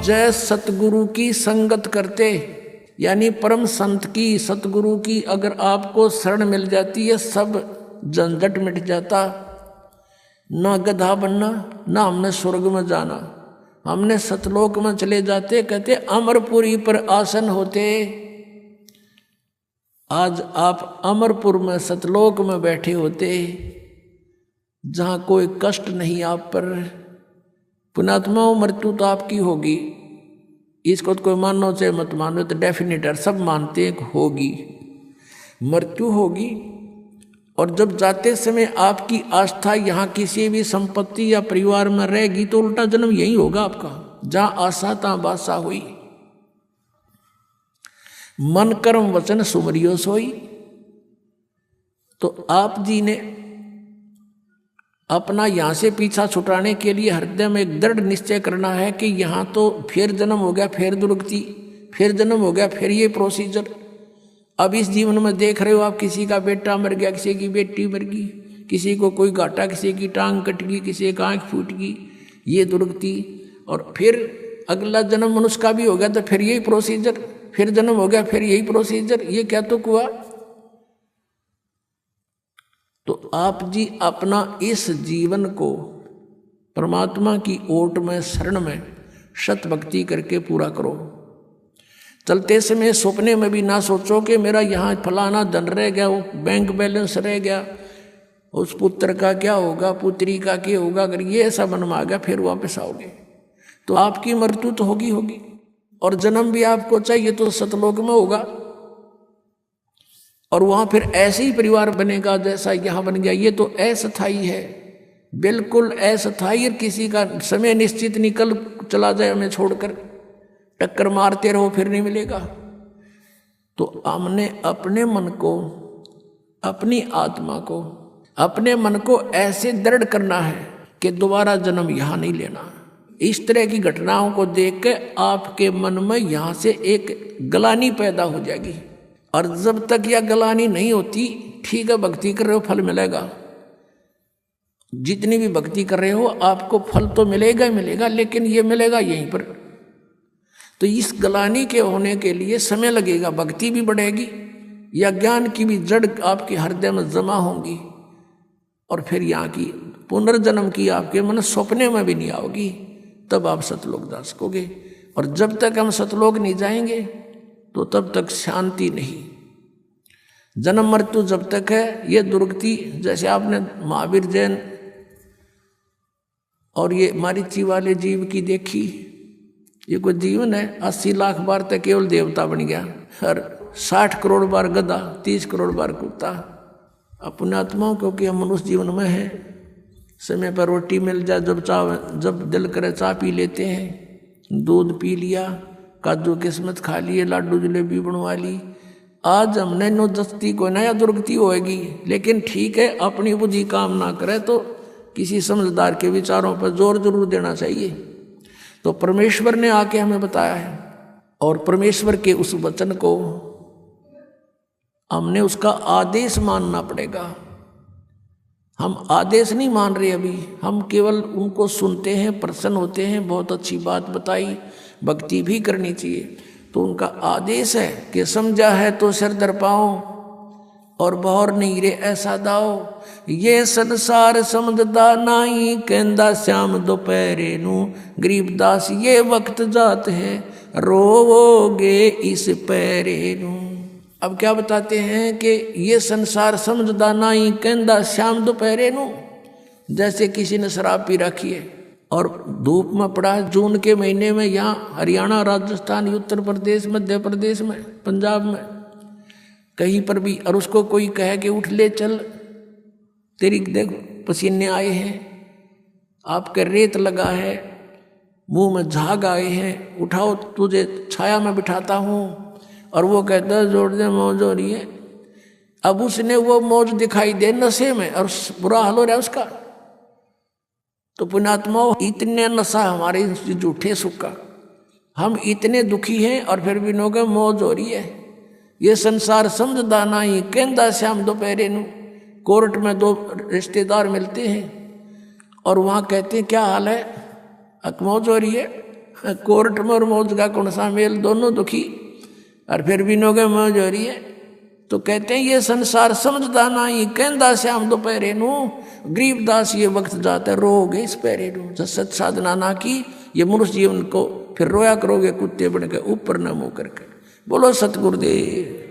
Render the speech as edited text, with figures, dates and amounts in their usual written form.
जय सतगुरु की संगत करते, यानी परम संत की, सतगुरु की अगर आपको शरण मिल जाती है, सब झंझट मिट जाता। ना गधा बनना, ना हमने स्वर्ग में जाना, हमने सतलोक में चले जाते। कहते अमरपुरी पर आसन होते। आज आप अमरपुर में सतलोक में बैठे होते, जहां कोई कष्ट नहीं आप पर। पुण्यात्माओं, मृत्यु तो आपकी होगी, इसको तो कोई मानो चाहे मत मानो, तो डेफिनेट है, सब मानते हैं कि होगी, मृत्यु होगी। और जब जाते समय आपकी आस्था यहाँ किसी भी संपत्ति या परिवार में रहेगी, तो उल्टा जन्म यही होगा आपका, जहां आशा तहां बासा हुई। मन कर्म वचन सुमरियो सोई। तो आप जी ने अपना यहां से पीछा छुटाने के लिए हृदय में एक दृढ़ निश्चय करना है कि यहां तो फिर जन्म हो गया, फिर दुर्गति, फिर जन्म हो गया, फिर ये प्रोसीजर। अब इस जीवन में देख रहे हो आप, किसी का बेटा मर गया, किसी की बेटी मर गई, किसी को कोई घाटा, किसी की टांग कट गई, किसी की आंख फूट गई, ये दुर्गति। और फिर अगला जन्म मनुष्य का भी हो गया, तो फिर यही प्रोसीजर, फिर जन्म हो गया, फिर यही प्रोसीजर। ये क्या तो हुआ। तो आप जी अपना इस जीवन को परमात्मा की ओट में, शरण में सत भक्ति करके पूरा करो। चलते समय सपने में भी ना सोचो कि मेरा यहाँ फलाना धन रह गया, वो बैंक बैलेंस रह गया, उस पुत्र का क्या होगा, पुत्री का क्या होगा। अगर ये ऐसा मन में आ गया, फिर वापस आओगे तो आपकी मृत्यु तो होगी होगी। और जन्म भी आपको चाहिए तो सतलोक में होगा, और वहां फिर ऐसे ही परिवार बनेगा जैसा यहां बन गया। ये तो अस्थायी है, बिल्कुल अस्थायी। किसी का समय निश्चित निकल चला जाए हमें छोड़कर, टक्कर मारते रहो फिर नहीं मिलेगा। तो हमने अपने मन को, अपनी आत्मा को, अपने मन को ऐसे दृढ़ करना है कि दोबारा जन्म यहां नहीं लेना। इस तरह की घटनाओं को देख के आपके मन में यहां से एक गलानी पैदा हो जाएगी। और जब तक यह गलानी नहीं होती, ठीक है भक्ति कर रहे हो, फल मिलेगा। जितनी भी भक्ति कर रहे हो आपको फल तो मिलेगा ही मिलेगा, लेकिन ये मिलेगा यहीं पर। तो इस गलानी के होने के लिए समय लगेगा, भक्ति भी बढ़ेगी, या ज्ञान की भी जड़ आपके हृदय में जमा होंगी, और फिर यहाँ की पुनर्जन्म की आपके मन सपने में भी नहीं आओगी। तब आप सतलोक जा सकोगे। और जब तक हम सतलोक नहीं जाएंगे तो तब तक शांति नहीं। जन्म मृत्यु जब तक है, ये दुर्गति। जैसे आपने महावीर जैन और ये मारीची वाले जीव की देखी, ये कोई जीवन है, 80 लाख बार तक केवल देवता बन गया, और 60 करोड़ बार गधा, 30 करोड़ बार कुत्ता। अपने आत्माओं, क्योंकि हम मनुष्य जीवन में है, समय पर रोटी मिल जाए, जब दिल करे चाय पी लेते हैं, दूध पी लिया, काजू किस्मत खा लिए, लाडू जलेबी बनवा ली। आज हमने नो दस्ती को नया दुर्गति होएगी, लेकिन ठीक है, अपनी बुद्धि काम ना करे तो किसी समझदार के विचारों पर जोर जरूर देना चाहिए। तो परमेश्वर ने आके हमें बताया है, और परमेश्वर के उस वचन को हमने उसका आदेश मानना पड़ेगा। हम आदेश नहीं मान रहे अभी, हम केवल उनको सुनते हैं, प्रसन्न होते हैं, बहुत अच्छी बात बताई, भक्ति भी करनी चाहिए। तो उनका आदेश है कि समझा है तो सिर दर पाओ, और बहुर नहीं रे ऐसा दाओ। ये संसार समझदा नाई, कहंदा श्याम दोपहरे नू, गरीबदास ये वक्त जात है, रोवोगे इस पैरे नू। अब क्या बताते हैं कि ये संसार समझदा नाई, कहंदा श्याम दोपहरे नू। जैसे किसी ने शराब पी रखी है और धूप में पड़ा है, जून के महीने में, यहाँ हरियाणा, राजस्थान, उत्तर प्रदेश, मध्य प्रदेश में, पंजाब में, कहीं पर भी, और उसको कोई कहे कि उठ ले चल, तेरी देख पसीने आए हैं, आपके रेत लगा है, मुंह में झाग आए हैं, उठाओ तुझे छाया में बिठाता हूँ। और वो कहता है जोड़ दे मौज हो रही है। अब उसने वो मौज दिखाई दे नशे में, और बुरा हाल हो रहा है उसका। तो पुण्यात्माओं, इतने नशा हमारे झूठे सुख का, हम इतने दुखी हैं, और फिर भी लोगों मौज हो रही है। ये संसार समझदा नहीं, कहंदा श्याम दोपहरे नू। कोर्ट में दो रिश्तेदार मिलते हैं और वहाँ कहते हैं क्या हाल है, मौज हो रही है, कोर्ट में और मौज का कौन सा मेल, दोनों दुखी और फिर भी नोगे मौज हो रही है। तो कहते हैं ये संसार समझदा ना, ये कहदा श्याम दोपहरे नू, गरीबदास ये वक्त जाता रोगे इस पैरे नू। जब सत साधना ना की ये मनुष्य जीवन को फिर रोया करोगे कुत्ते बन के ऊपर न मुंह करके। बोलो सतगुरुदेव।